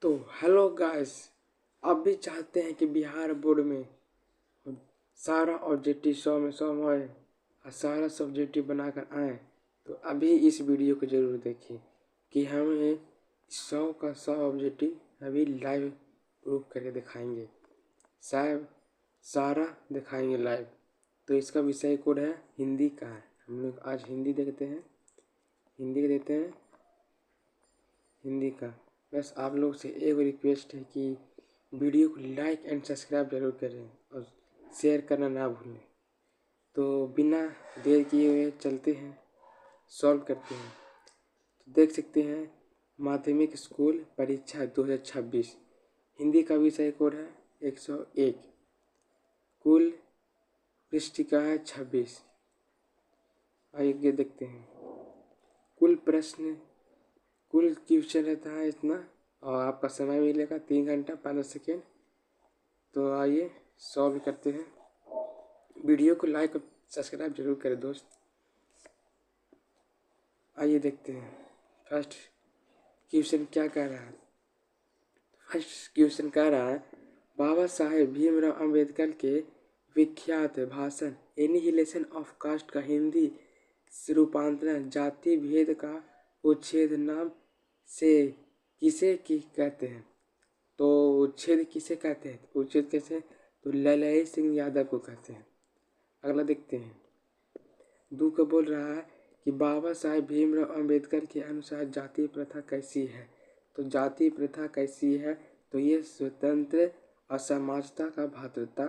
तो hello guys, आप भी चाहते हैं कि बिहार बोर्ड में सारा ऑब्जेक्टिव 100 में 100 आए और सारा सब्जेक्टिव बनाकर आए, तो अभी इस वीडियो को ज़रूर देखिए कि हमें 100 का 100 ऑब्जेक्टिव अभी लाइव प्रूफ करके दिखाएंगे। साहब सारा दिखाएंगे लाइव। तो इसका विषय कोड है हिंदी का है। हम लोग आज हिंदी देखते हैं, हिंदी का देते हैं हिंदी का। बस आप लोग से एक रिक्वेस्ट है कि वीडियो को लाइक एंड सब्सक्राइब जरूर करें और शेयर करना ना भूलें। तो बिना देर किए हुए चलते हैं, सॉल्व करते हैं। तो देख सकते हैं माध्यमिक स्कूल परीक्षा 2026 हिंदी का विषय कोड है 101, कुल पृष्ठिका है 26। आइए देखते हैं। कुल क्वेश्चन रहता है इतना और आपका समय मिलेगा 3 घंटा 15 सेकेंड। तो आइए सॉल्व करते हैं। वीडियो को लाइक और सब्सक्राइब जरूर करें दोस्त। आइए देखते हैं फर्स्ट क्वेश्चन क्या कह रहा है। फर्स्ट क्वेश्चन कह रहा है बाबा साहेब भीमराव अंबेडकर के विख्यात भाषण एनिहिलेशन ऑफ कास्ट का हिंदी रूपांतरण जाति भेद का उच्छेद नाम से किसे कहते हैं। तो उच्छेद किसे कहते हैं, उच्छेद कैसे, तो ललई सिंह यादव को कहते हैं। अगला देखते हैं। दू का बोल रहा है कि बाबा साहेब भीमराव अंबेडकर के अनुसार जाति प्रथा कैसी है। तो जाति प्रथा कैसी है, तो ये स्वतंत्र असमानता का भ्रातृता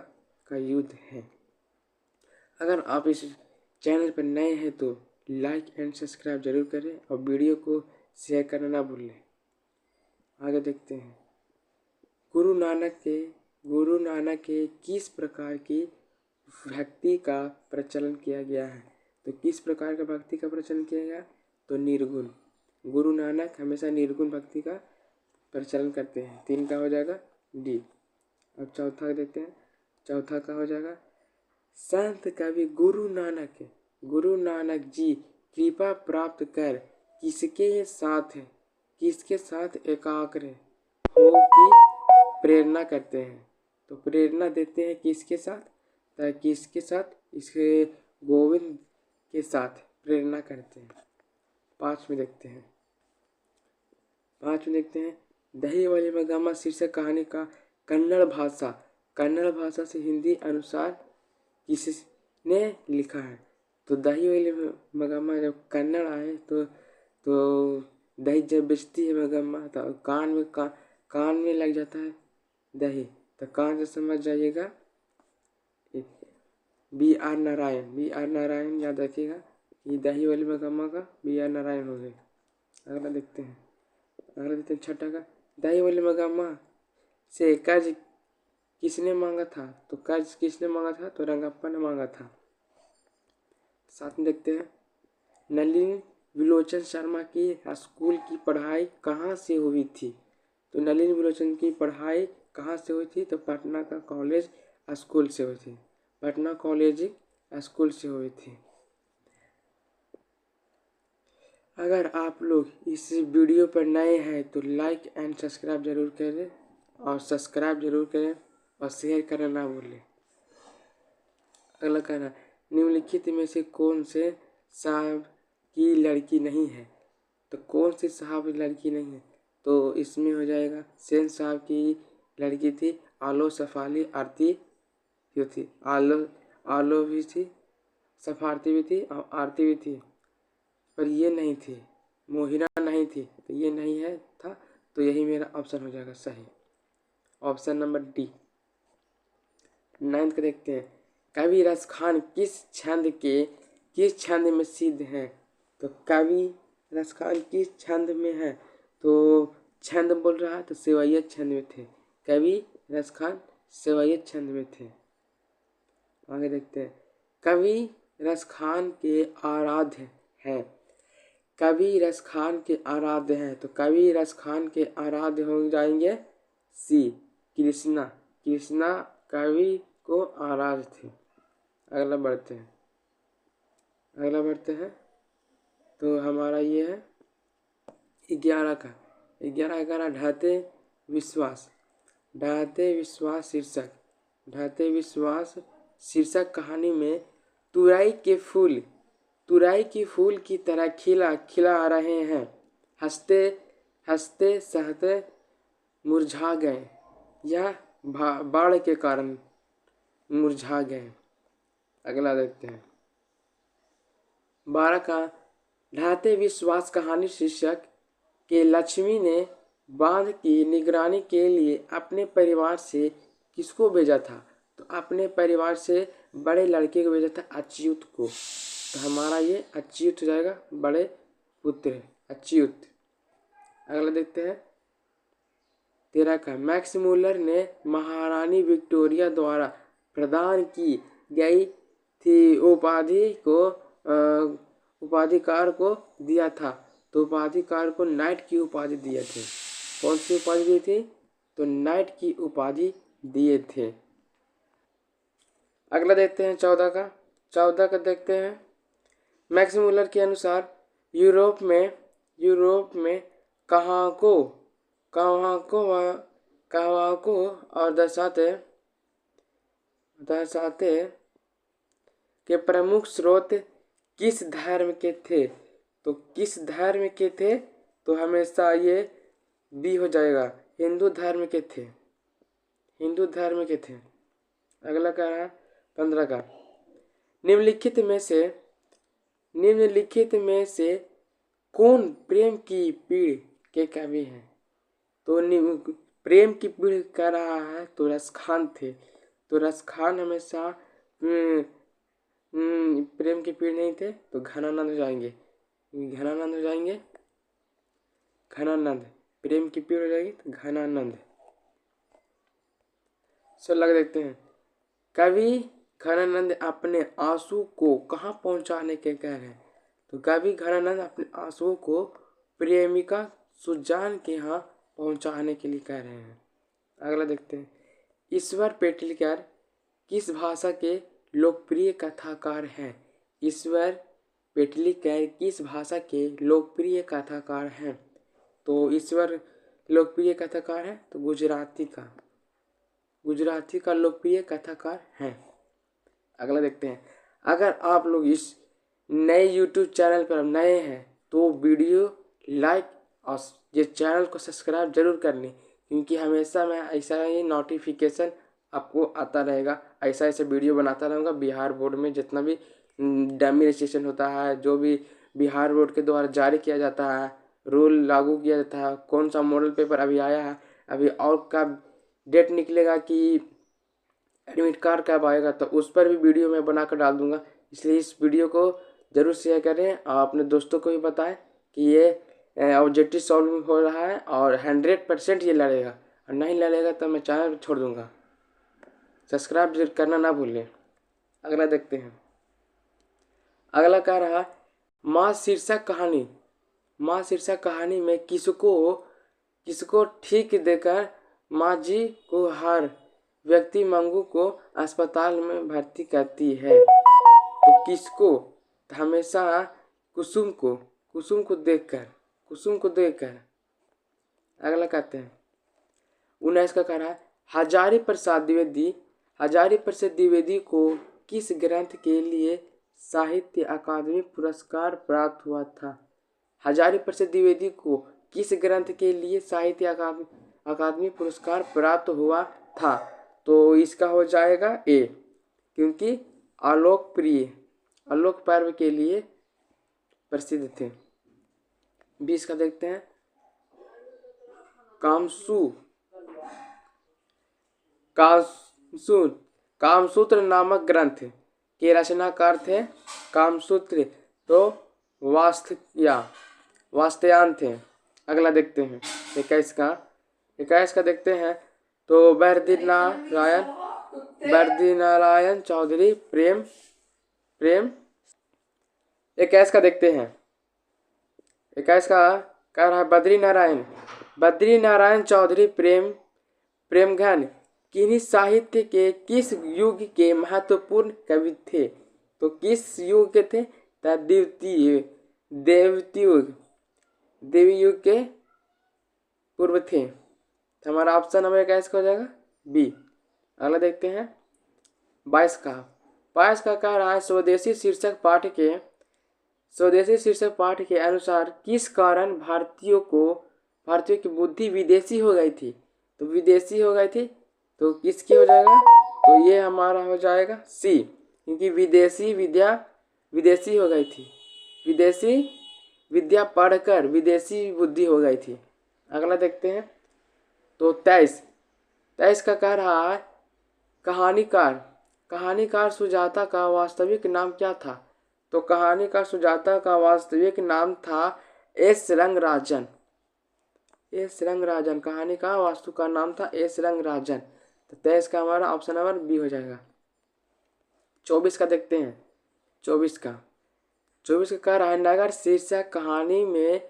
का युद्ध है। अगर आप इस चैनल पर नए हैं तो लाइक एंड सब्सक्राइब जरूर करें और वीडियो को शेयर करना ना भूलें। आगे देखते हैं। गुरु नानक के किस प्रकार की भक्ति का प्रचलन किया गया है। तो किस प्रकार का भक्ति का प्रचलन किया गया, तो निर्गुण। गुरु नानक हमेशा निर्गुण भक्ति का प्रचलन करते हैं। 3 का हो जाएगा डी। अब चौथा देखते हैं। चौथा का हो जाएगा संत कवि गुरु नानक जी कृपा प्राप्त कर किसके साथ एकाग्र हो की प्रेरणा करते हैं। तो प्रेरणा देते हैं किसके साथ, तो किसके साथ, इसके गोविंद के साथ प्रेरणा करते हैं। 5 में देखते हैं। दही वाली मगामा शीर्षक कहानी का कन्नड़ भाषा से हिंदी अनुसार किसने लिखा है। तो दही वाली मगम्मा जब कन्नड़ आए तो दही जब बेचती है मगम्मा तो कान में लग जाता है दही, तो कान से समझ जाइएगा B.R. नारायण याद रखिएगा कि दही वाली मगम्मा का B.R. नारायण हो गए। अगला देखते हैं। छठा का दही वाली मगम्मा से कर्ज किसने मांगा था। तो कर्ज किसने मांगा था, तो रंगप्पा ने मांगा था। साथ में देखते हैं। नलिनी विलोचन शर्मा की स्कूल की पढ़ाई कहाँ से हुई थी। तो नलिनी विलोचन की पढ़ाई कहाँ से हुई थी, तो पटना का कॉलेज स्कूल से हुई थी। पटना कॉलेज स्कूल से हुई थी। अगर आप लोग इस वीडियो पर नए हैं तो लाइक एंड सब्सक्राइब जरूर करें और शेयर करना ना भूलें। अगला कहना निम्नलिखित में से कौन से साहब की लड़की नहीं है। तो कौन सी साहब की लड़की नहीं है, तो इसमें हो जाएगा सेन साहब की लड़की थी आलो सफाली आरती जो थी। आलो भी थी, सफारती भी थी और आरती भी थी, पर ये नहीं थी, मोहिना नहीं थी। तो ये नहीं है था, तो यही मेरा ऑप्शन हो जाएगा सही, ऑप्शन नंबर डी। 9 का देखते हैं। कवि रस खान किस छंद में सिद्ध है। तो कवि रस खान किस छंद में है, तो छंद बोल रहा है तो सेवैयत छंद में थे। कवि रस खान सेवैयत छंद में थे। आगे देखते हैं। कवि रस खान के आराध्य हैं। कवि रस खान के आराध्य हैं, तो कवि रस खान के आराध्य हो जाएंगे सी कृष्णा कवि को आराध्य थे। अगला बढ़ते हैं। तो हमारा ये है 11 का ढाते विश्वास। ढाते विश्वास शीर्षक कहानी में तुरई के फूल की तरह खिला रहे हैं। हंसते हंसते सहते मुरझा गए। यह बाढ़ के कारण मुरझा गए। अगला देखते हैं 12 का ढाते विश्वास कहानी शीर्षक के लक्ष्मी ने बांध की निगरानी के लिए अपने परिवार से किसको भेजा था? तो अपने परिवार से बड़े लड़के को भेजा था, अच्युत को। तो हमारा ये अच्युत हो जाएगा, बड़े पुत्र अच्युत। अगला देखते हैं 13 का मैक्स मुलर ने महारानी विक्टोरिया द्वारा प्रदान की गई थी उपाधिकार को दिया था। तो उपाधिकार को नाइट की उपाधि दिए थे। कौन सी उपाधि दी थी? तो नाइट की उपाधि दिए थे। अगला देखते हैं 14 का देखते हैं मैक्स मुलर के अनुसार यूरोप में कहाँ को और दर्शाते के प्रमुख स्रोत किस धर्म के थे? तो किस धर्म के थे? तो हमेशा ये बी हो जाएगा, हिंदू धर्म के थे। अगला कह रहा है 15 का निम्नलिखित में से कौन प्रेम की पीड़ के कवि हैं? तो प्रेम की पीड़ कह रहा है तो रसखान थे। तो रसखान हमेशा प्रेम की पीड़ नहीं थे, तो घनानंद हो जाएंगे। घनानंद प्रेम की पीड़ हो जाएगी तो घनानंद। लग देखते हैं कवि घनानंद अपने आंसू को कहाँ पहुंचाने के कह रहे हैं? तो कवि घनानंद अपने आंसू को प्रेमिका सुजान के यहाँ पहुंचाने के लिए कह रहे हैं। अगला देखते हैं ईश्वर पेटलिकर किस भाषा के लोकप्रिय कथाकार हैं? ईश्वर पेटलिकर किस भाषा के लोकप्रिय कथाकार हैं? तो ईश्वर लोकप्रिय कथाकार है तो गुजराती का लोकप्रिय कथाकार हैं। अगला देखते हैं अगर आप लोग इस नए यूट्यूब चैनल पर नए हैं तो वीडियो लाइक और ये चैनल को सब्सक्राइब जरूर कर लें, क्योंकि हमेशा मैं ऐसा ही नोटिफिकेशन आपको आता रहेगा। ऐसे वीडियो बनाता रहूँगा। बिहार बोर्ड में जितना भी डमी रजिस्ट्रेशन होता है, जो भी बिहार बोर्ड के द्वारा जारी किया जाता है, रूल लागू किया जाता है, कौन सा मॉडल पेपर अभी आया है, अभी और कब डेट निकलेगा कि एडमिट कार्ड कब आएगा, तो उस पर भी वीडियो मैं बनाकर डाल दूंगा। इसलिए इस वीडियो को ज़रूर शेयर करें और अपने दोस्तों को भी बताएं कि ये ऑब्जेक्टिव सॉल्व हो रहा है और 100% ये लड़ेगा, और नहीं लड़ेगा तो मैं चैनल छोड़ दूंगा। सब्सक्राइब करना ना भूलें। अगला देखते हैं अगला कह रहा माँ शीर्षक कहानी में किसको ठीक देकर माँ जी को हर व्यक्ति मंगू को अस्पताल में भर्ती करती है? तो किसको? हमेशा कुसुम को देखकर। अगला कहते हैं 19 का कह रहा है हजारी प्रसाद द्विवेदी को किस ग्रंथ के लिए साहित्य अकादमी पुरस्कार प्राप्त हुआ था? हजारी प्रसाद द्विवेदी को किस ग्रंथ के लिए साहित्य अकादमी पुरस्कार प्राप्त हुआ था? तो इसका हो जाएगा ए, क्योंकि आलोक पर्व के लिए प्रसिद्ध थे। 20 का देखते हैं कामसूत्र नामक ग्रंथ के रचनाकार थे कामसूत्र तो वास्तयान थे। अगला देखते हैं 21 का देखते हैं तो बर्दी नारायण चौधरी प्रेम 21 का देखते हैं 21 का कह रहा है बद्री नारायण चौधरी प्रेमघन किन्हीं साहित्य के किस युग के महत्वपूर्ण कवि थे? तो किस युग के थे? देवी युग के पूर्व थे। तो हमारा ऑप्शन नंबर क्या इसका हो जाएगा बी। अगला देखते हैं 22 का। 22 का कह रहा है स्वदेशी शीर्षक पाठ के अनुसार किस कारण भारतीयों की बुद्धि विदेशी हो गई थी। तो विदेशी हो गई थी तो किसकी हो जाएगा, तो ये हमारा हो जाएगा सी, क्योंकि विदेशी हो गई थी। विदेशी विद्या पढ़कर विदेशी बुद्धि हो गई थी। अगला देखते हैं तो 23 का कह रहा है कहानीकार सुजाता का वास्तविक नाम क्या था। तो कहानीकार सुजाता का वास्तविक नाम था एस रंगराजन। कहानी का वास्तु का नाम था एस रंगराजन। तो 23 का हमारा ऑप्शन नंबर बी हो जाएगा। 24 का देखते हैं। 24 का कह रहा है नगर शीर्षक कहानी में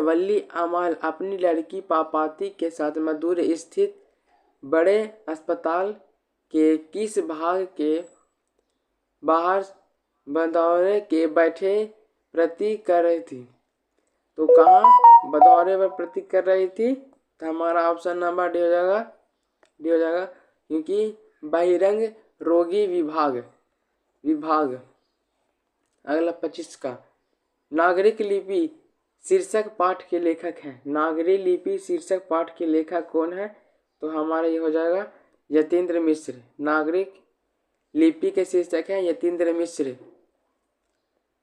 वल्ली अमल अपनी लड़की पापाती के साथ मधुर स्थित बड़े अस्पताल के किस भाग के बाहर बदौरे के बैठे प्रतीक कर रही थी। तो कहाँ बदौरे पर प्रतीक कर रही थी, तो हमारा ऑप्शन नंबर डी हो जाएगा क्योंकि बहिरंग रोगी विभाग। अगला 25 का नागरिक लिपि शीर्षक पाठ के लेखक हैं। नागरिक लिपि शीर्षक पाठ के लेखक कौन है, तो हमारा ये हो जाएगा यतीन्द्र मिश्र। नागरिक लिपि के शीर्षक हैं यतीन्द्र मिश्र।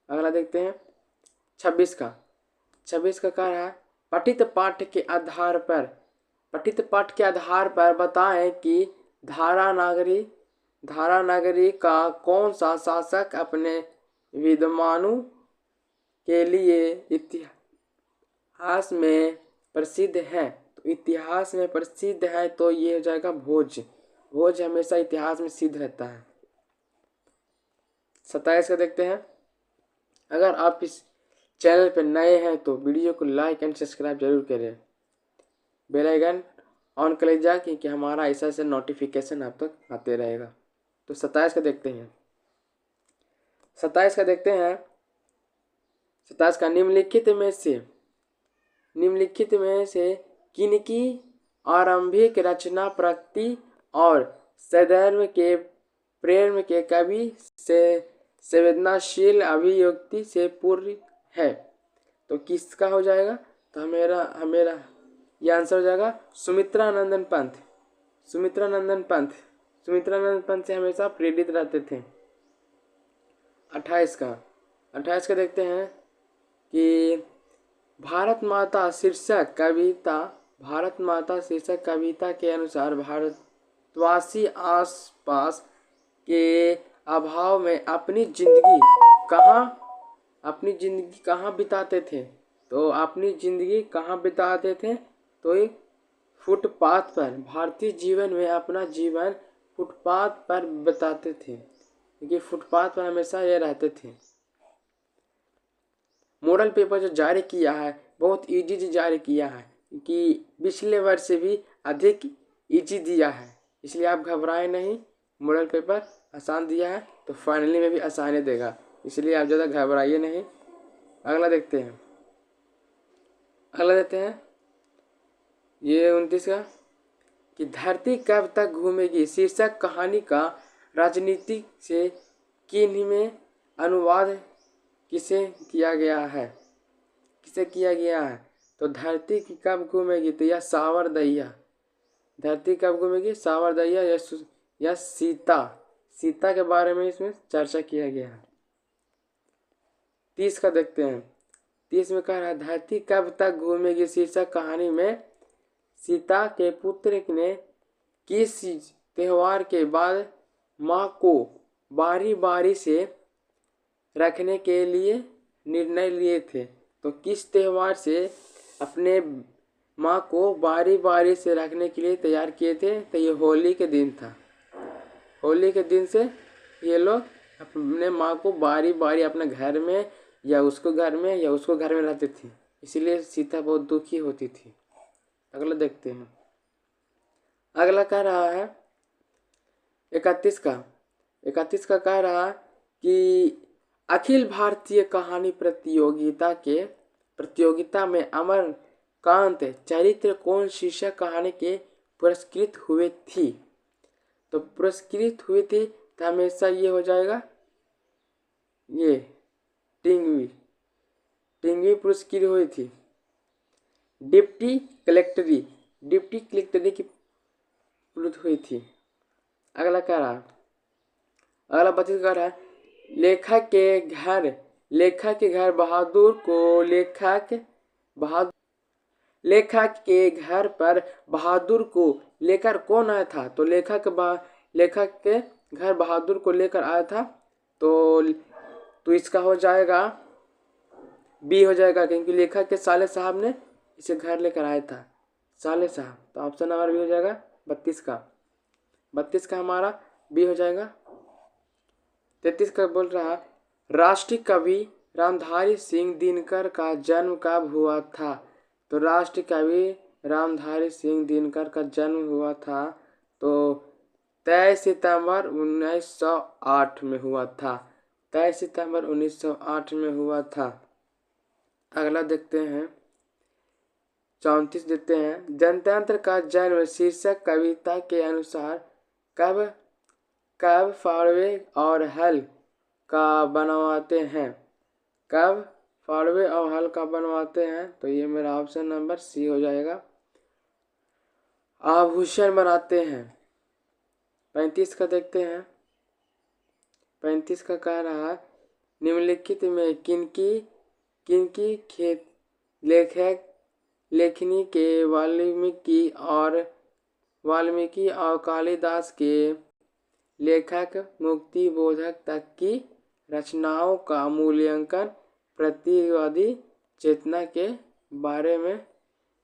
अगला देखते हैं 26 का कह रहा है पठित पाठ के आधार पर बताएं कि धारा नगरी का कौन सा शासक अपने विद्वानों के लिए इतिहास में प्रसिद्ध है। तो इतिहास में प्रसिद्ध है तो ये हो जाएगा भोज हमेशा इतिहास में सिद्ध रहता है। 27 का देखते हैं। अगर आप इस चैनल पर नए हैं तो वीडियो को लाइक एंड सब्सक्राइब जरूर करें, बेल आइकन ऑन कर लीजिए क्योंकि हमारा ऐसा नोटिफिकेशन आप तक आते रहेगा। तो 27 का देखते हैं। 27 का निम्नलिखित में से किनकी आरंभिक रचना प्रकृति और सदैव के प्रेम के कवि से संवेदनशील अभिव्यक्ति से पूर्ण है। तो किसका हो जाएगा, तो हमेरा ये आंसर हो जाएगा सुमित्रानंदन पंत से हमेशा प्रेरित रहते थे। 28 का देखते हैं कि भारत माता शीर्षक कविता के अनुसार भारतवासी आसपास के अभाव में अपनी जिंदगी कहाँ बिताते थे। तो अपनी जिंदगी कहाँ बिताते थे, तो एक फुटपाथ पर। भारतीय जीवन में अपना जीवन फुटपाथ पर बिताते थे क्योंकि फुटपाथ पर हमेशा ये रहते थे। मॉडल पेपर जो जारी किया है बहुत इजी जारी किया है क्योंकि पिछले वर्ष से भी अधिक इजी दिया है, इसलिए आप घबराएं नहीं। मॉडल पेपर आसान दिया है तो फाइनली में भी आसानी देगा, इसलिए आप ज़्यादा घबराइए नहीं। अगला देखते हैं। ये 29 का कि धरती कब तक घूमेगी शीर्षक कहानी का राजनीति से किन्हीं में अनुवाद किसे किया गया है। तो धरती की कब घूमेगी, तो यह सावरदैया। धरती कब घूमेगी, सावरदैया या सीता के बारे में इसमें चर्चा किया गया है। 30 का देखते हैं। 30 में कह रहा है धरती कब तक घूमेगी शीर्षक कहानी में सीता के पुत्र ने किस त्योहार के बाद माँ को बारी बारी से रखने के लिए निर्णय लिए थे। तो किस त्योहार से अपने माँ को बारी बारी से रखने के लिए तैयार किए थे, तो ये होली के दिन था। होली के दिन से ये लोग अपने माँ को बारी बारी अपने घर में या उसको घर में रहते थे, इसीलिए सीता बहुत दुखी होती थी। अगला देखते हैं। अगला कह रहा है 31 का कह रहा कि अखिल भारतीय कहानी प्रतियोगिता में अमर कांत चरित्र कौन शीर्षक कहानी के पुरस्कृत हुए थी? तो पुरस्कृत हुए थे तो हमेशा ये हो जाएगा, ये टिंगवी टिंगवी पुरस्कृत हुई थी। डिप्टी कलेक्टरी की पुरस्कृत हुई थी। अगला क्या रहा? अगला 32 का रहा लेखक के घर बहादुर को लेखक के घर पर बहादुर को लेकर कौन आया था? तो लेखक के घर बहादुर को लेकर आया था, तो इसका हो जाएगा बी हो जाएगा, क्योंकि लेखक के साले साहब ने इसे घर लेकर आया था, साले साहब। तो ऑप्शन नंबर बी हो जाएगा 32 का हमारा बी हो जाएगा। 33 का बोल रहा राष्ट्रीय कवि रामधारी सिंह दिनकर का जन्म कब हुआ था? तो राष्ट्रीय कवि रामधारी सिंह दिनकर का जन्म हुआ था तो 23 सितंबर 1908 में हुआ था। 23 सितंबर 1908 में हुआ था। अगला देखते हैं 34 देते हैं जनतंत्र का जन्म शीर्षक कविता के अनुसार कब फाड़वे और हल का बनवाते हैं? कब फाड़वे और हल का बनवाते हैं? तो ये मेरा ऑप्शन नंबर सी हो जाएगा, आभूषण बनाते हैं। 35 का देखते हैं। 35 का कह रहा निम्नलिखित में किनकी खेत लेखनी के वाल्मीकि और कालिदास के लेखक मुक्ति बोधक तक की रचनाओं का मूल्यांकन प्रतिवादी चेतना के बारे में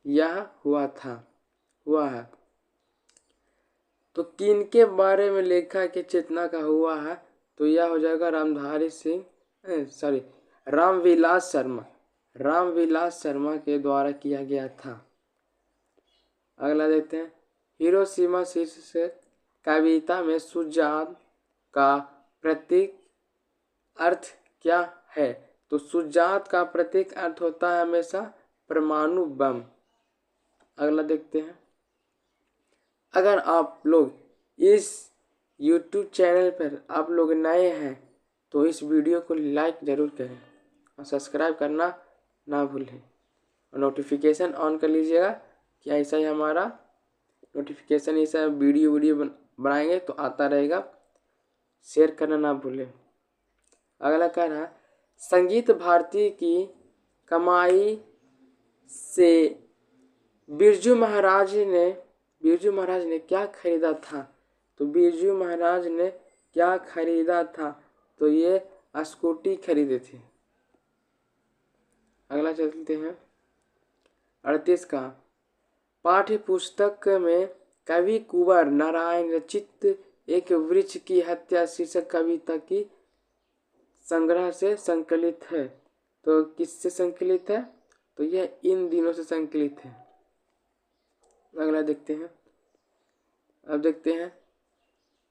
यह हुआ है। तो किन के बारे में लेखा के चेतना का हुआ है? तो यह हो जाएगा रामविलास शर्मा के द्वारा किया गया था। अगला देखते हैं हिरोशिमा शीर्षक कविता में सुजात का प्रतीक अर्थ क्या है? तो सुजात का प्रतीक अर्थ होता है हमेशा परमाणु बम। अगला देखते हैं अगर आप लोग इस YouTube चैनल पर आप लोग नए हैं तो इस वीडियो को लाइक ज़रूर करें और सब्सक्राइब करना ना भूलें और नोटिफिकेशन ऑन कर लीजिएगा कि ऐसा ही हमारा नोटिफिकेशन ऐसा वीडियो बनाएंगे तो आता रहेगा। शेयर करना ना भूलें। अगला कह रहा संगीत भारती की कमाई से बिरजू महाराज ने क्या खरीदा था? तो बिरजू महाराज ने क्या खरीदा था? तो ये स्कूटी खरीदे थे। अगला चलते हैं 38 का पाठ्य पुस्तक में कवि कुंवर नारायण रचित एक वृक्ष की हत्या शीर्षक कविता की संग्रह से संकलित है। तो किससे संकलित है? तो यह इन दिनों से संकलित है। अगला देखते हैं। अब देखते हैं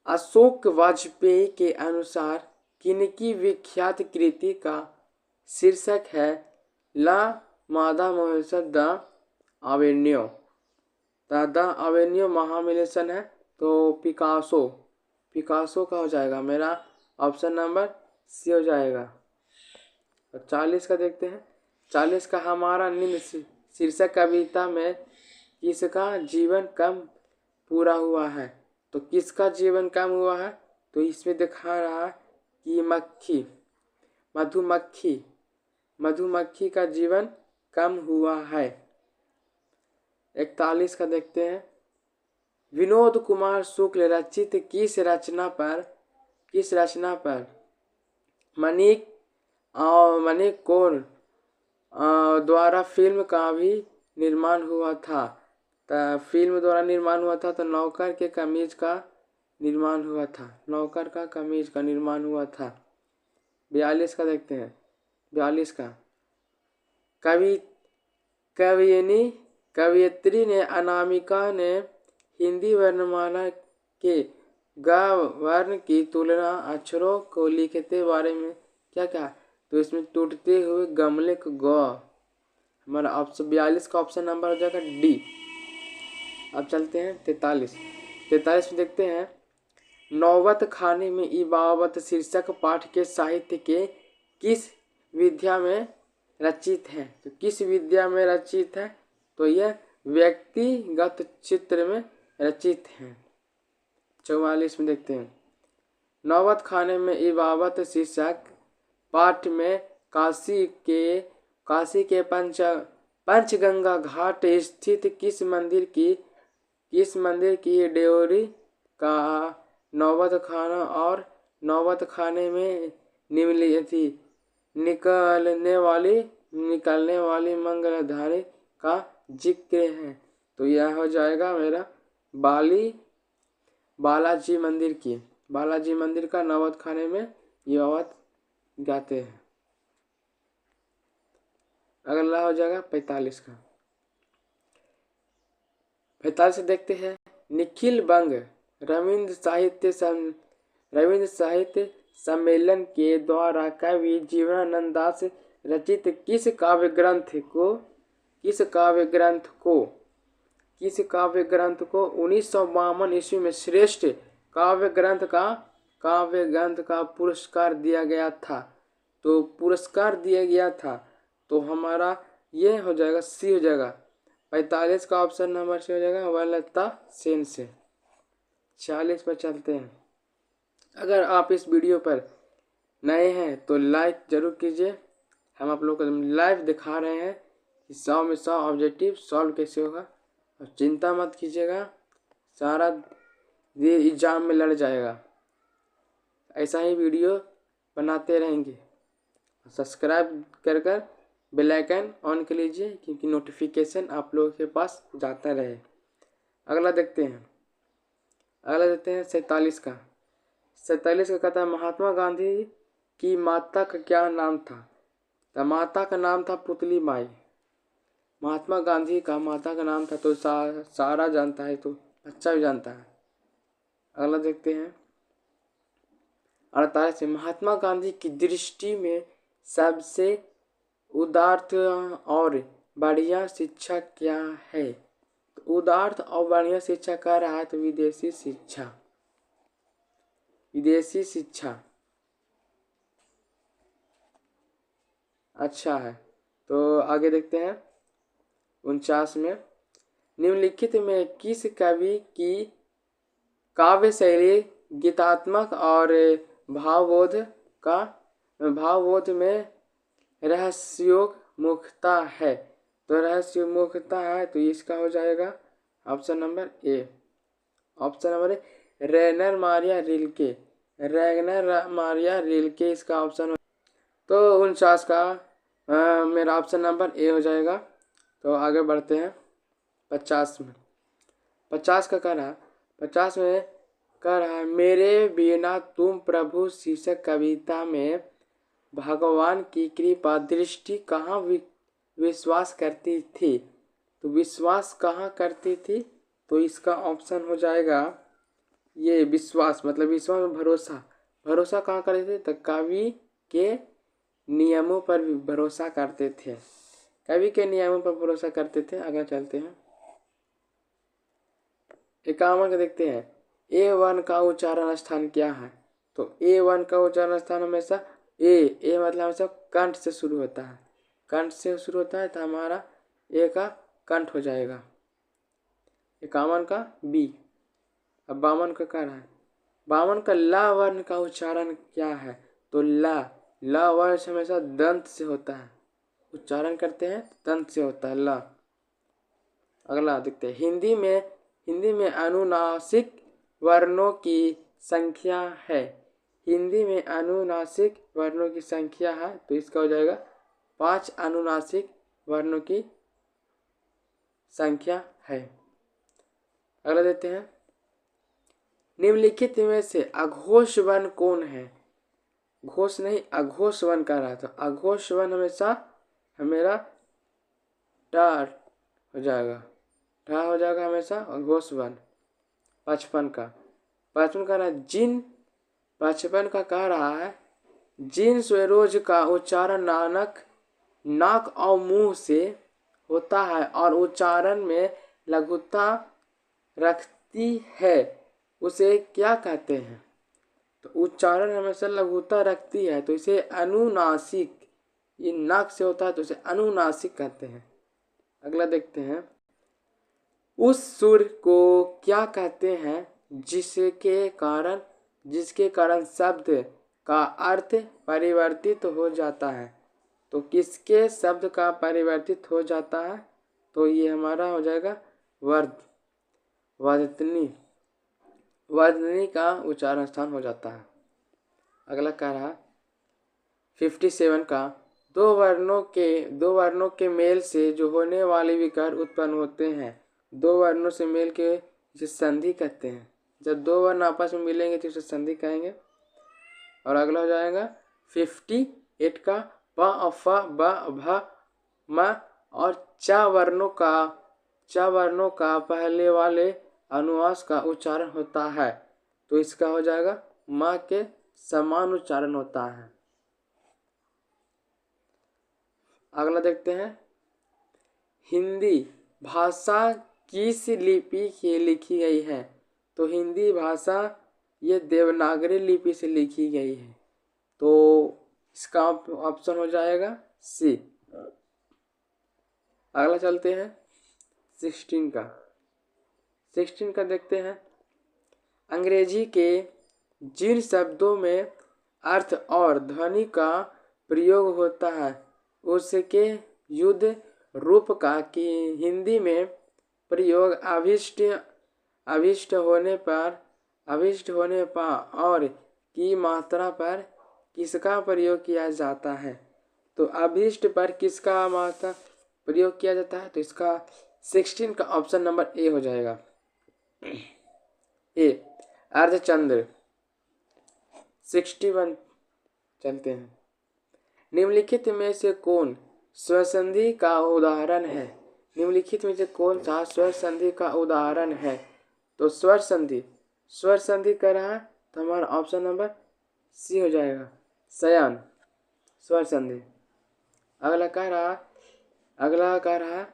अशोक वाजपेयी के अनुसार किनकी विख्यात कृति का शीर्षक है ला मादा मोहेसर द अवेन्यू। द अवेन्यू महामिलेशन है तो पिकासो का हो जाएगा मेरा ऑप्शन नंबर सी हो जाएगा। और 40 का देखते हैं। 40 का हमारा निम्न शीर्षक कविता में किसका जीवन कम पूरा हुआ है? तो किसका जीवन कम हुआ है? तो इसमें दिखा रहा है कि मधुमक्खी का जीवन कम हुआ है। 41 का देखते हैं विनोद कुमार शुक्ल रचित किस रचना पर मणिक कौर द्वारा फिल्म का भी निर्माण हुआ था? फिल्म द्वारा निर्माण हुआ था तो नौकर के कमीज का निर्माण हुआ था। 42 का देखते हैं। 42 का कवियत्री ने अनामिका ने हिंदी वर्णमाला के ग वर्ण की तुलना अक्षरों को लिखते बारे में क्या कहा? तो इसमें टूटते हुए गमले को ग हमारा ऑप्शन 42 का ऑप्शन नंबर हो जाएगा डी। अब चलते हैं 43 में देखते हैं, नौबत खाने में इबावत शीर्षक पाठ के साहित्य के किस विद्या में रचित है? तो किस विद्या में रचित है? तो यह व्यक्तिगत चित्र में रचित है। 44 में देखते हैं, नौबत खाने में इबावत शीर्षक पाठ में काशी के पंचगंगा घाट स्थित किस मंदिर की ड्योरी का नौबत खाना और नौबत खाने में निकलने वाली मंगलधारी का जिक्र है? तो यह हो जाएगा मेरा बालाजी मंदिर का नौबत खाने में ये बात गाते हैं। अगला हो जाएगा 45 का। 45 से देखते हैं, निखिल बंग रविंद्र साहित्य सम्मेलन के द्वारा कवि जीवनानंद दास रचित किस काव्य ग्रंथ को 1952 ईस्वी में श्रेष्ठ काव्य ग्रंथ का पुरस्कार दिया गया था? तो हमारा ये हो जाएगा सी हो जाएगा। 45 का ऑप्शन नंबर सी हो जाएगा, वनलता सेन से। 40 पर चलते हैं। अगर आप इस वीडियो पर नए हैं तो लाइक जरूर कीजिए। हम आप लोगों को लाइव दिखा रहे हैं कि 100 में 100 ऑब्जेक्टिव सॉल्व कैसे होगा। और चिंता मत कीजिएगा, सारा ये एग्जाम में लड़ जाएगा। ऐसा ही वीडियो बनाते रहेंगे। सब्सक्राइब कर बेल आइकन ऑन कर लीजिए, क्योंकि नोटिफिकेशन आप लोगों के पास जाता रहे। अगला देखते हैं 47 का। 47 का कहता है, महात्मा गांधी की माता का क्या नाम था? तो माता का नाम था पुतली माई। महात्मा गांधी का माता का नाम था, तो सारा जानता है, तो बच्चा भी जानता है। अगला देखते हैं 48 से, महात्मा गांधी की दृष्टि में सबसे उदात्त और बढ़िया शिक्षा क्या है? तो उदात्त और बढ़िया शिक्षा कह रहा है तो विदेशी शिक्षा अच्छा है। तो आगे देखते हैं 49 में, निम्नलिखित में किस कवि की काव्य शैली गीतात्मक और भावबोध में रहस्योग मुखता है? तो रहस्य मुखता है, तो इसका हो जाएगा option number A. Ragnar Maria Rilke इसका ऑप्शन। तो 49 का मेरा ऑप्शन नंबर ए हो जाएगा। तो आगे बढ़ते हैं 50 में। 50 का कह रहा है, 50 में कह रहा है, मेरे बिना तुम प्रभु शीर्षक कविता में भगवान की कृपा दृष्टि कहाँ विश्वास करती थी? तो विश्वास कहाँ करती थी? तो इसका ऑप्शन हो जाएगा ये विश्वास, मतलब विश्वास में भरोसा कहाँ करते थे? तो कवि के नियमों पर भरोसा करते थे। आगे चलते हैं 51 का देखते हैं, A1 का उच्चारण स्थान क्या है? तो A1 का उच्चारण स्थान हमेशा ए मतलब हमेशा कंठ से शुरू होता है। तो हमारा ए का कंठ हो जाएगा। 51 का बी। अब 52 का क्या है? 52 का ला वर्ण का उच्चारण क्या है? तो ला वर्ण हमेशा दंत से होता है, उच्चारण करते हैं दंत से होता है ला। अगला देखते हैं, हिंदी में अनुनासिक वर्णों की संख्या है। हिंदी में अनुनासिक वर्णों की संख्या है, तो इसका हो जाएगा 5 अनुनासिक वर्णों की संख्या है। अगला देते हैं, निम्नलिखित में से अघोष वर्ण कौन है? घोष नहीं, अघोष वर्ण कह रहा था। अघोष वर्ण हमेशा मेरा टा हो जाएगा हमेशा अघोष वर्ण। 55 का कह रहा है, जिन स्वरोज का उच्चारण नाक और मुंह से होता है और उच्चारण में लघुता रखती है उसे क्या कहते हैं? तो उच्चारण हमेशा लघुता रखती है तो इसे अनुनासिक, ये नाक से होता है तो इसे अनुनासिक कहते हैं। अगला देखते हैं, उस सुर को क्या कहते हैं जिसके कारण शब्द का अर्थ परिवर्तित हो जाता है? तो किसके शब्द का परिवर्तित हो जाता है? तो ये हमारा हो जाएगा वर्धनी, वर्धनी का उच्चारण स्थान हो जाता है। अगला कह रहा 57 का, दो वर्णों के मेल से जो होने वाले विकार उत्पन्न होते हैं, दो वर्णों से मेल के जिसे संधि कहते हैं। जब दो वर्ण आपस में मिलेंगे तो उसे संधि कहेंगे। और अगला हो जाएगा 58 का, प फ ब भ म और च वर्णों का पहले वाले अनुनास का उच्चारण होता है तो इसका हो जाएगा म के समान उच्चारण होता है। अगला देखते हैं, हिंदी भाषा किस लिपि से लिखी गई है? तो हिंदी भाषा ये देवनागरी लिपि से लिखी गई है तो इसका ऑप्शन हो जाएगा सी। अगला चलते हैं 16 का देखते हैं, अंग्रेजी के जिन शब्दों में अर्थ और ध्वनि का प्रयोग होता है उसके युद्ध रूप का कि हिंदी में प्रयोग अभिष्ट होने पर और की मात्रा पर किसका प्रयोग किया जाता है? तो अभिष्ट पर किसका मात्रा प्रयोग किया जाता है? तो इसका 16 का ऑप्शन नंबर ए हो जाएगा। ए अर्धचंद्र। 61 चलते हैं, निम्नलिखित में से कौन स्वसंधि का उदाहरण है? निम्नलिखित में से कौन सा स्वर संधि का उदाहरण है? तो स्वर संधि कर रहा है तो हमारा ऑप्शन नंबर सी हो जाएगा, शयन स्वर संधि। अगला कह रहा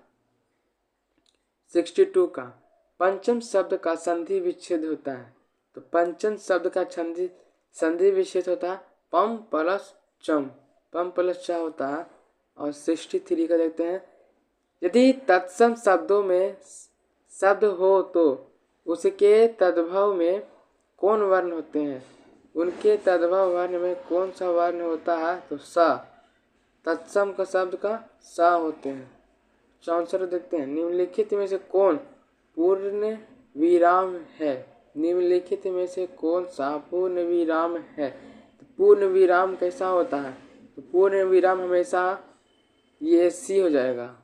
62 का, पंचम शब्द का संधि विच्छेद होता है। तो पंचम शब्द का संधि विच्छेद होता है पम प्लस चम, पम प्लस च होता है। और 63 का देखते हैं, यदि तत्सम शब्दों में शब्द हो तो उसके तद्भव में कौन वर्ण होते हैं? उनके तद्भव वर्ण में कौन सा वर्ण होता है? तो सा, तत्सम का शब्द का सा होते हैं। 64 देखते हैं, निम्नलिखित में से कौन पूर्ण विराम है? निम्नलिखित में से कौन सा पूर्ण विराम है? तो पूर्ण विराम कैसा होता है? तो पूर्ण विराम हमेशा ये सी हो जाएगा,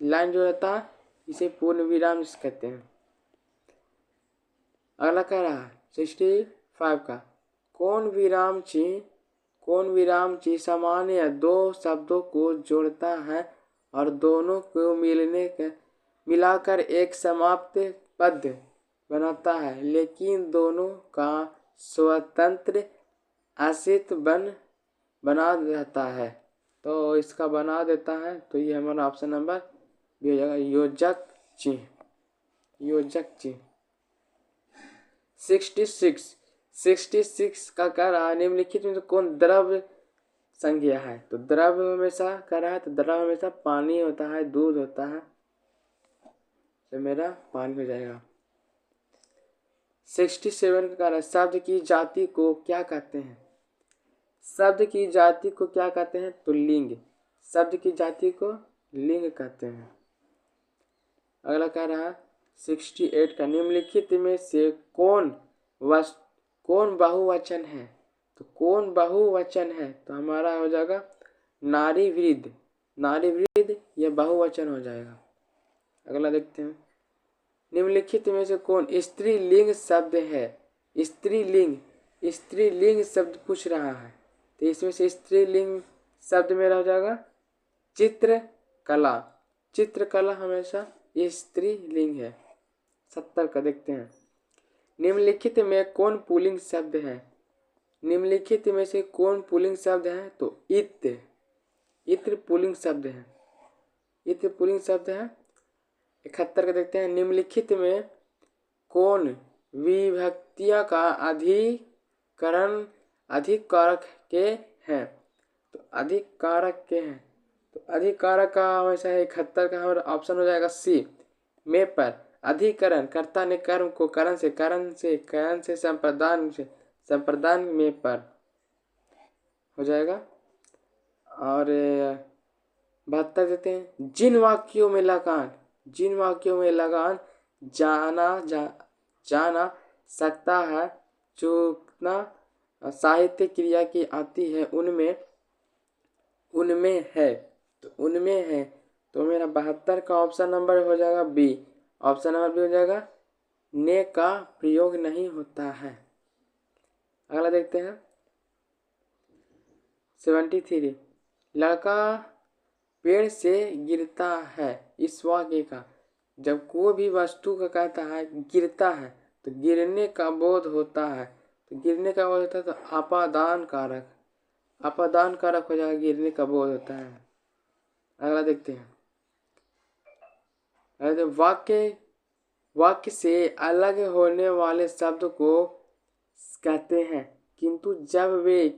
लाइन जो रहता है इसे पूर्ण विराम कहते हैं। अगला कह रहा है 65 का, कौन विराम चिन्ह सामान्य दो शब्दों को जोड़ता है और दोनों को मिलाकर एक समाप्त पद बनाता है लेकिन दोनों का स्वतंत्र अस्तित्व बना रहता है? तो इसका बना देता है तो ये हमारा ऑप्शन नंबर बी हो जाएगा, योजक चिन्ह। 66 का कह रहा है, निम्नलिखित में से कौन द्रव्य संज्ञा है? तो द्रव्य हमेशा कह रहा है तो द्रव्य हमेशा पानी होता है, दूध होता है, तो मेरा पानी हो जाएगा। 67 का कह रहा है, शब्द की जाति को क्या कहते हैं? शब्द की जाति को क्या कहते हैं? तो लिंग, शब्द की जाति को लिंग कहते हैं। अगला कह रहा है 68 का, निम्नलिखित में से कौन बहुवचन है? तो कौन बहुवचन है? तो हमारा हो जाएगा नारीवृद्ध यह बहुवचन हो जाएगा। अगला देखते हैं, निम्नलिखित में से कौन स्त्रीलिंग शब्द है? स्त्रीलिंग शब्द पूछ रहा है तो इसमें से स्त्रीलिंग शब्द मेरा हो जाएगा चित्रकला हमेशा स्त्रीलिंग है। 70 का देखते हैं, निम्नलिखित में कौन पुल्लिंग शब्द है? निम्नलिखित में से कौन पुल्लिंग शब्द है? तो इत्र पुल्लिंग शब्द है। ये तो पुल्लिंग शब्द है। 71 का देखते हैं, निम्नलिखित में कौन विभक्तियां का अधिकरण अधिक कारक के हैं? तो अधिक कारक के हैं, तो अधिक कारक का हमेशा 71 का हमारा ऑप्शन हो जाएगा सी, में पर। अधिकरण, कर्ता ने कर्म को करण से, करण से संप्रदान में पर हो जाएगा। और 72 देते हैं, जिन वाक्यों में लगान जाना सकता है, चूकना साहित्य क्रिया की आती है, उनमें है तो मेरा 72 का ऑप्शन नंबर हो जाएगा बी। ऑप्शन नंबर बी हो जाएगा, ने का प्रयोग नहीं होता है। अगला देखते हैं 73, लड़का पेड़ से गिरता है। इस वाक्य का जब कोई भी वस्तु का कहता है गिरता है तो गिरने का बोध होता है, तो गिरने का बोध होता है तो आपादान कारक हो जाएगा, गिरने का बोध होता है। अगला देखते हैं, वाक्य से अलग होने वाले शब्द को कहते हैं, किंतु जब वे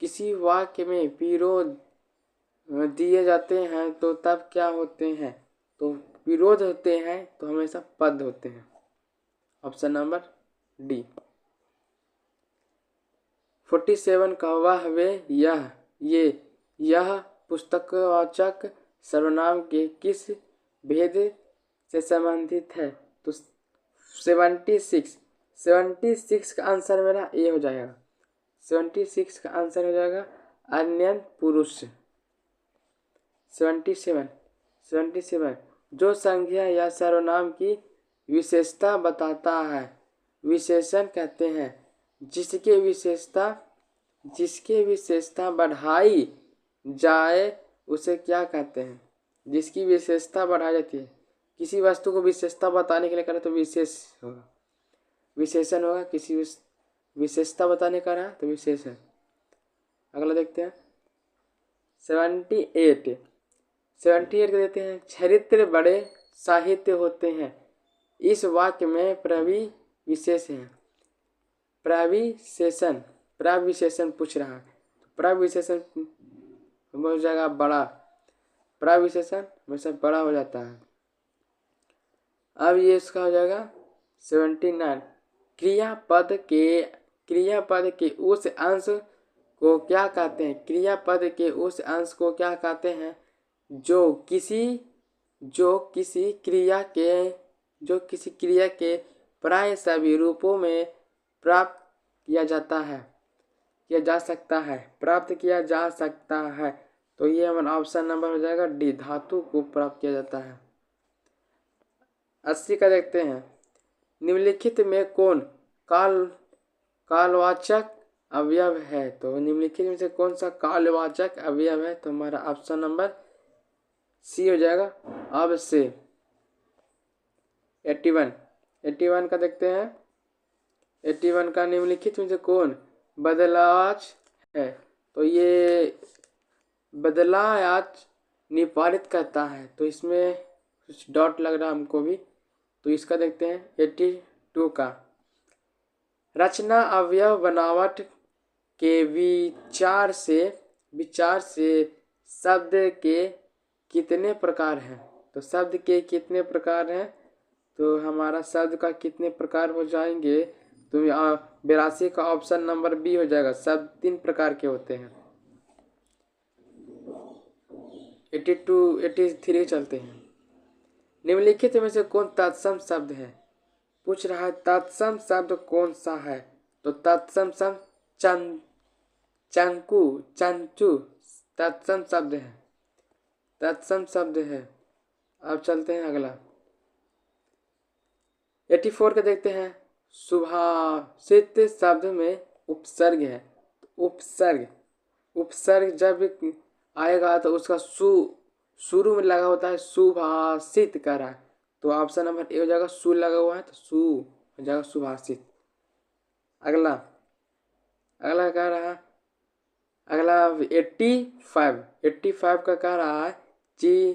किसी वाक्य में विरोध दिए जाते हैं तो तब क्या होते हैं? तो विरोध होते हैं तो हमेशा पद होते हैं। Option number D. 47 का वह वे यह पुस्तकवाचक सर्वनाम के किस भेद से संबंधित है? तो 76 का आंसर मेरा ए हो जाएगा। 76 का आंसर हो जाएगा अन्यंत पुरुष। 77 जो संज्ञा या सर्वनाम की विशेषता बताता है, विशेषण कहते हैं। जिसके विशेषता बढ़ाई जाए उसे क्या कहते हैं? जिसकी विशेषता बढ़ाई जाती है, किसी वस्तु को विशेषता बताने के लिए करें तो विशेषण होगा। किसी विशेषता बताने का रहा तो विशेषण। अगला देखते हैं 78 को देते हैं, चरित्र बड़े साहित्य होते हैं। इस वाक्य में प्रविशेष है। प्रविशेषण पूछ रहा है, प्रविशेषण हो जाएगा बड़ा। प्रविशेषण हमेशा बड़ा हो जाता है। अब ये इसका हो जाएगा 79, क्रियापद के उस अंश को क्या कहते हैं? क्रियापद के उस अंश को क्या कहते हैं जो किसी क्रिया के प्राय सभी रूपों में प्राप्त किया जा सकता है। तो ये हमारा ऑप्शन नंबर हो जाएगा डी, धातु को प्राप्त किया जाता है। 80 का देखते हैं, निम्नलिखित में कौन कालवाचक अवयव है? तो निम्नलिखित में से कौन सा कालवाचक अवयव है? तो हमारा ऑप्शन नंबर सी हो जाएगा। अब से 81 का देखते हैं, 81 का निम्नलिखित में से कौन बदलाच है? तो ये बदलायाच निपारित करता है, तो इसमें कुछ डॉट लग रहा है हमको भी, तो इसका देखते हैं 82 का, रचना अवयव बनावट के विचार से शब्द के कितने प्रकार हैं? तो शब्द के कितने प्रकार हैं? तो हमारा शब्द का कितने प्रकार हो जाएंगे? तो 82 का ऑप्शन नंबर बी हो जाएगा। शब्द 3 प्रकार के होते हैं। 83 चलते हैं, निम्नलिखित में से कौन तत्सम शब्द है? पूछ रहा है तत्सम शब्द कौन सा है? तो तत्सम शब्द चंचू तत्सम शब्द है। अब चलते हैं अगला 84 के देखते हैं, सुभाषित शब्द में उपसर्ग है। उपसर्ग जब आएगा तो उसका शुरू में लगा होता है, सुभाषित कर रहा है, तो ऑप्शन नंबर ए हो जाएगा। सु लगा हुआ है तो सु हो जाएगा सुभाषित। अगला कह रहा अगला 85, 85 का कह रहा है जी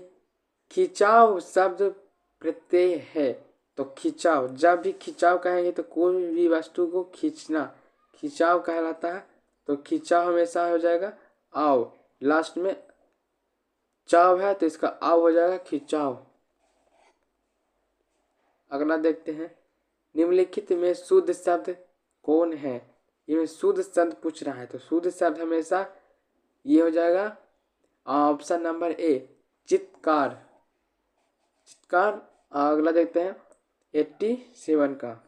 खिंचाव शब्द प्रत्यय है। तो खिंचाव, जब भी खिंचाव कहेंगे तो कोई भी वस्तु को खींचना खिंचाव कहलाता है। तो खिंचाव हमेशा हो जाएगा आव, लास्ट में चाव है तो इसका आव हो जाएगा खिंचाव। अगला देखते हैं, निम्नलिखित में शुद्ध शब्द कौन है। ये शुद्ध शब्द पूछ रहा है तो शुद्ध शब्द हमेशा ये हो जाएगा ऑप्शन नंबर ए चित्कार। चित्कार। अगला देखते हैं 87 का,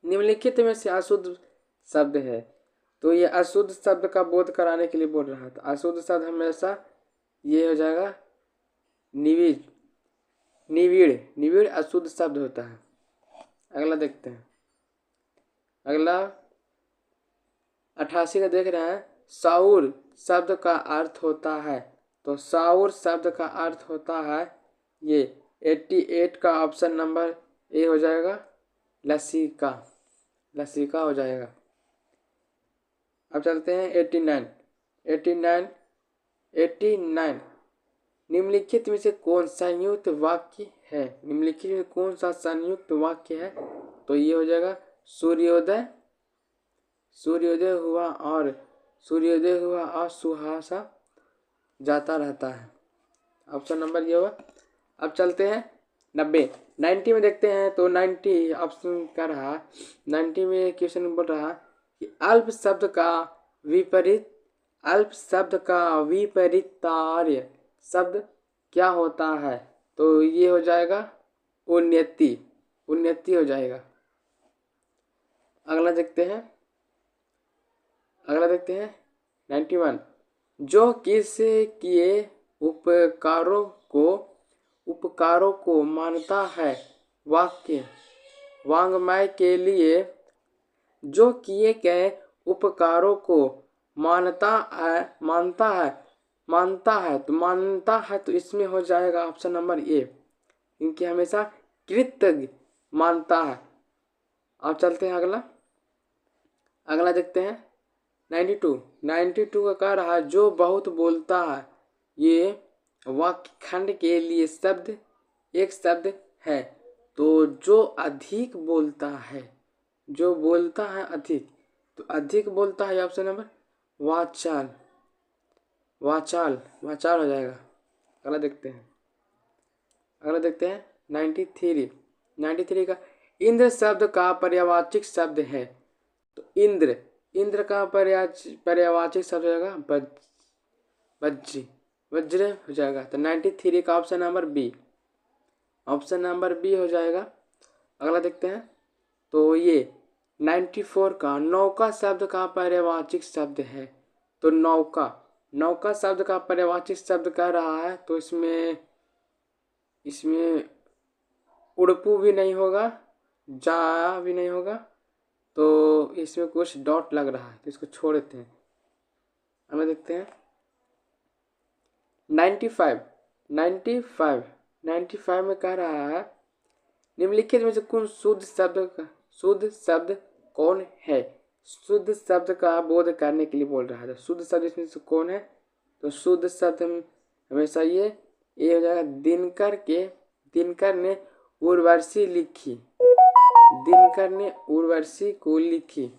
निम्नलिखित में से अशुद्ध शब्द है। तो ये अशुद्ध शब्द का बोध कराने के लिए बोल रहा है। तो अशुद्ध शब्द हमेशा ये हो जाएगा निविड़। निविड़, निविड़ अशुद्ध शब्द होता है। अगला देखते हैं, अगला 88 का देख रहे हैं, साउर शब्द का अर्थ होता है। तो साउर शब्द का अर्थ होता है ये 88 का ऑप्शन नंबर ए हो जाएगा लसीका। लसीका हो जाएगा। अब चलते हैं 89, 89, 89 निम्नलिखित में से कौन संयुक्त वाक्य है। निम्नलिखित में कौन सा संयुक्त वाक्य है। तो ये हो जाएगा सूर्योदय, सूर्योदय हुआ और सुहासा जाता रहता है। ऑप्शन नंबर ये हुआ। अब चलते हैं 90, 90 में देखते हैं। तो 90 ऑप्शन क्या रहा, 90 में क्वेश्चन बोल रहा कि अल्प शब्द का विपरीत, अल्प शब्द का विपरीतार्य शब्द क्या होता है। तो ये हो जाएगा उन्नति, उन्नति हो जाएगा। अगला देखते हैं, अगला देखते हैं 91, जो किसी किए उपकारों को मानता है वाक्य वांग्मय के लिए। जो किए गए उपकारों को मानता है तो मानता है तो इसमें हो जाएगा ऑप्शन नंबर ए, इनकी हमेशा कृतज्ञ मानता है। अब चलते हैं अगला, अगला देखते हैं 92, 92 का कह रहा है जो बहुत बोलता है। ये वाक्य खंड के लिए शब्द एक शब्द है। तो जो अधिक बोलता है, जो बोलता है अधिक, तो अधिक बोलता है ऑप्शन नंबर वाचाल, वाचाल, वाचाल हो जाएगा। अगला देखते हैं, अगला देखते हैं 93, 93 का इंद्र शब्द का पर्यायवाची शब्द है। तो इंद्र, इंद्र का पर्यायवाची शब्द हो जाएगा वज्र, वज्र हो जाएगा। तो 93 का option number B, option number B हो जाएगा। अगला देखते हैं, तो ये 94 का नौका शब्द का पर्यायवाची शब्द है। तो नौका, नौका शब्द का पर्यायवाची शब्द कह रहा है। तो इसमें उड़पू भी नहीं होगा, जा भी नहीं होगा, तो इसमें कुछ डॉट लग रहा है तो इसको छोड़ देते हैं। हमें देखते हैं 95, 95, 95 में कह रहा है निम्नलिखित में से कौन शुद्ध शब्द कौन है। शुद्ध शब्द का बोध करने के लिए बोल रहा है। तो शुद्ध शब्द इसमें से कौन है। तो शुद्ध शब्द हमेशा ये हो जाएगा दिनकर ने उर्वशी लिखी, दिनकर ने उर्वशी को लिखी,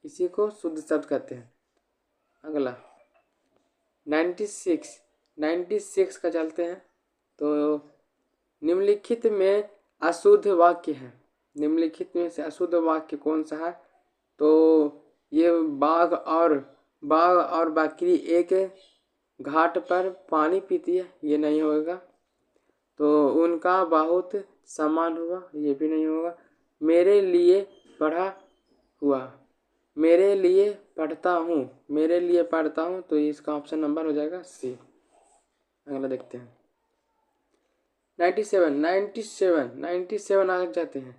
इसी को शुद्ध शब्द कहते हैं। अगला 96, 96 का चलते हैं। तो निम्नलिखित में अशुद्ध वाक्य है। निम्नलिखित में से अशुद्ध वाक्य कौन सा है। तो ये बाघ और बकरी एक घाट पर पानी पीती है, ये नहीं होगा। तो उनका बहुत सम्मान हुआ, ये भी नहीं होगा। मेरे लिए पढ़ा हुआ, मेरे लिए पढ़ता हूँ, तो इसका ऑप्शन नंबर हो जाएगा सी। अगला देखते हैं 97, 97, 97 आ जाते हैं।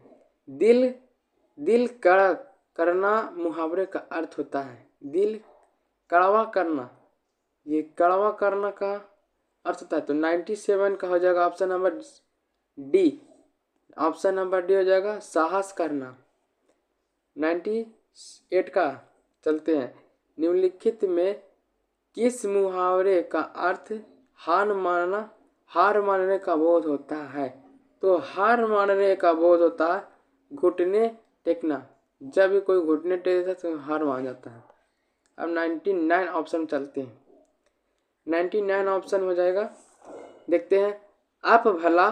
दिल कड़ा करना मुहावरे का अर्थ होता है। दिल कड़वा करना, ये कड़वा करना का अर्थ होता है। तो 97 का हो जाएगा option number D, option number D हो जाएगा साहस करना। 98 का चलते हैं। निम्नलिखित में किस मुहावरे का अर्थ हार मानने का बोध होता है? तो हार मानने का बोध होता है घुटने टेकना। जब भी कोई घुटने टेकता है तो हार मान जाता है। अब 99 ऑप्शन चलते हैं। 99 ऑप्शन हो जाएगा, देखते हैं। आप भला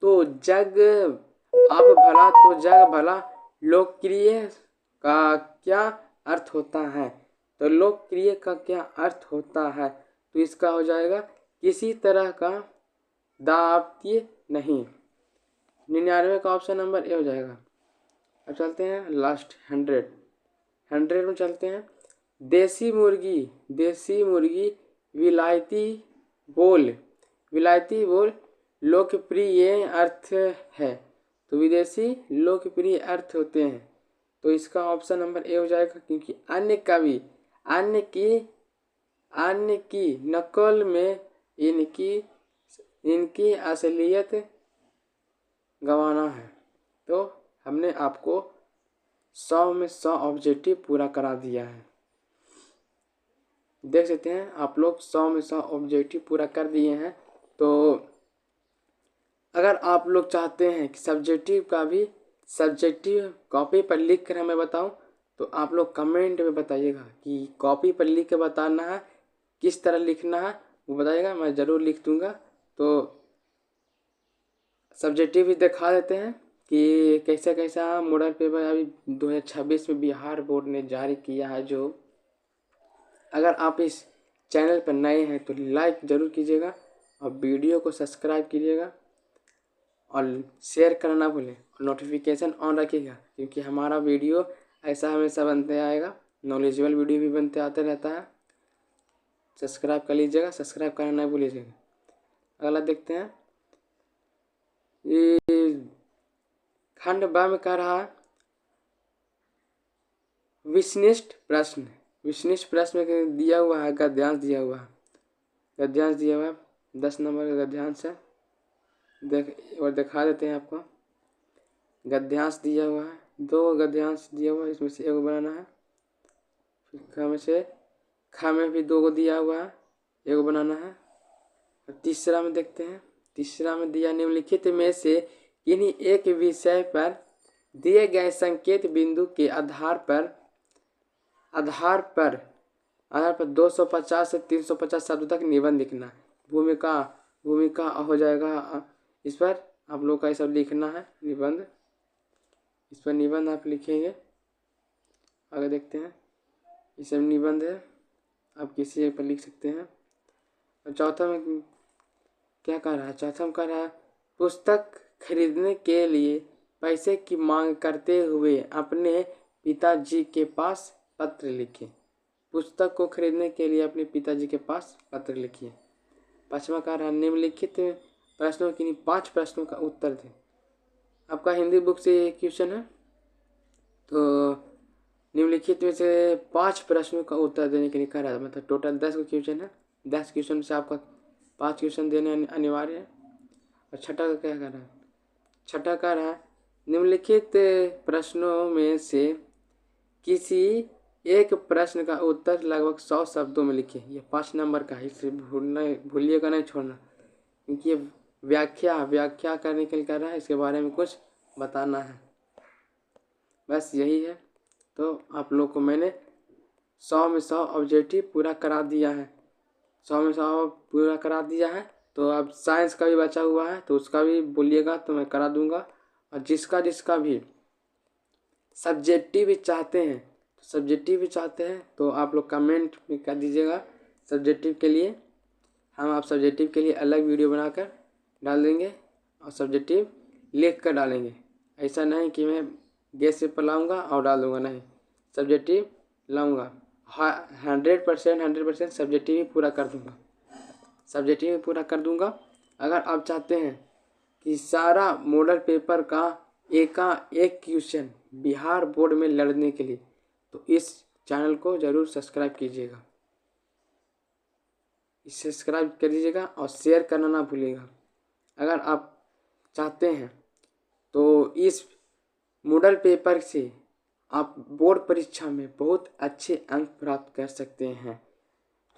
तो जग भला लोकप्रिय का क्या अर्थ होता है? तो लोकप्रिय का क्या अर्थ होता है? तो इसका हो जाएगा किसी तरह का दावतीय नहीं। 99 का ऑप्शन नंबर ए हो जाएगा। अब चलते हैं लास्ट 100 में चलते हैं। देसी मुर्गी विलायती बोल लोकप्रिय अर्थ है। तो विदेशी लोकप्रिय अर्थ होते हैं। तो इसका ऑप्शन नंबर ए हो जाएगा, क्योंकि अन्य की नकल में इनकी असलियत गंवाना है। तो हमने आपको 100 में 100 ऑब्जेक्टिव पूरा करा दिया है। देख सकते हैं आप लोग 100 में 100 ऑब्जेक्टिव पूरा कर दिए हैं। तो अगर आप लोग चाहते हैं कि सब्जेक्टिव कॉपी पर लिख कर हमें बताऊं, तो आप लोग कमेंट में बताइएगा कि कॉपी पर लिख के बताना है, किस तरह लिखना है वो बताइएगा, मैं ज़रूर लिख दूंगा। तो सब्जेक्टिव भी दिखा देते हैं कि कैसा मॉडल पेपर अभी 2026 में बिहार बोर्ड ने जारी किया है। जो अगर आप इस चैनल पर नए हैं तो लाइक ज़रूर कीजिएगा और वीडियो को सब्सक्राइब कीजिएगा और शेयर करना ना भूलें और नोटिफिकेशन ऑन रखिएगा, क्योंकि हमारा वीडियो ऐसा हमेशा बनते आएगा, नॉलेजेबल वीडियो भी बनते आते रहता है। सब्सक्राइब कर लीजिएगा, सब्सक्राइब करना नहीं भूलिएगा। अगला देखते हैं। ये खंड ब में कह रहा है विशिष्ट प्रश्न में दिया हुआ है, गद्यांश दिया हुआ है 10 नंबर का गद्यांश है। दिखा देते हैं आपको। गद्यांश दिया हुआ है, 2 गद्यांश दिया हुआ है, इसमें से 1 बनाना है। फिर ख में भी 2 दिया हुआ है, 1 बनाना है। और तीसरा में देखते हैं। तीसरा में दिया निम्नलिखित में से किन्हीं एक विषय पर दिए गए संकेत बिंदु के आधार पर 250 से 350 शब्द तक निबंध लिखना। भूमिका हो जाएगा। इस पर आप लोग का ये सब लिखना है निबंध। इस पर निबंध आप लिखेंगे। आगे देखते हैं। ये सब निबंध है, आप किसी एक पर लिख सकते हैं। और चौथा में क्या कह रहा है? चौथा में कह रहा है पुस्तक खरीदने के लिए पैसे की मांग करते हुए अपने पिताजी के पास पत्र लिखें। पुस्तक को खरीदने के लिए अपने पिताजी के पास पत्र लिखिए। 5वां कह रहा है निम्नलिखित प्रश्नों की 5 प्रश्नों का उत्तर दें। आपका हिंदी बुक से ये क्वेश्चन है। तो निम्नलिखित में से 5 प्रश्नों का उत्तर देने के लिए कह रहा है। मतलब टोटल 10 का क्वेश्चन है। 10 क्वेश्चन से आपका 5 क्वेश्चन देने अनिवार्य है। और छठा का क्या कह रहा है? छठा कह रहा है निम्नलिखित प्रश्नों में से किसी एक प्रश्न का उत्तर लगभग 100 शब्दों में लिखिए। ये 5 नंबर का है, इसे भूलिएगा नहीं छोड़ना, क्योंकि ये व्याख्या करने के लिए कर रहा है, इसके बारे में कुछ बताना है। बस यही है। तो आप लोग को मैंने 100 में 100 ऑब्जेक्टिव पूरा करा दिया है। 100 में 100 पूरा करा दिया है। तो अब साइंस का भी बचा हुआ है, तो उसका भी बोलिएगा तो मैं करा दूंगा। और जिसका भी सब्जेक्टिव भी चाहते हैं तो आप लोग कमेंट में कर दीजिएगा। सब्जेक्टिव के लिए आप सब्जेक्टिव के लिए अलग वीडियो बनाकर डाल देंगे और सब्जेक्टिव लिख कर डालेंगे। ऐसा नहीं कि मैं गैस पेपर लाऊंगा और डाल दूंगा, नहीं, सब्जेक्टिव लाऊंगा। 100% सब्जेक्टिव ही पूरा कर दूंगा। अगर आप चाहते हैं कि सारा मॉडल पेपर का एक क्वेश्चन बिहार बोर्ड में लड़ने के लिए, तो इस चैनल को ज़रूर सब्सक्राइब कीजिएगा। सब्सक्राइब कर दीजिएगा और शेयर करना ना भूलिएगा। अगर आप चाहते हैं तो इस मॉडल पेपर से आप बोर्ड परीक्षा में बहुत अच्छे अंक प्राप्त कर सकते हैं।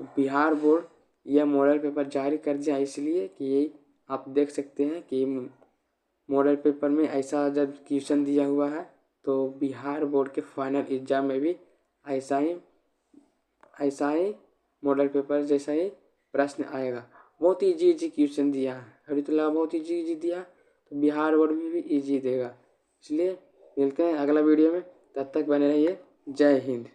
तो बिहार बोर्ड यह मॉडल पेपर जारी कर दिया इसलिए कि आप देख सकते हैं कि मॉडल पेपर में ऐसा जब क्वेश्चन दिया हुआ है तो बिहार बोर्ड के फाइनल एग्जाम में भी ऐसा ही मॉडल पेपर जैसा ही प्रश्न आएगा। बहुत इजी क्वेश्चन दिया है, अभी तो बहुत इजी दिया, तो बिहार बोर्ड में भी इजी देगा। इसलिए मिलते हैं अगला वीडियो में, तब तक बने रहिए। जय हिंद।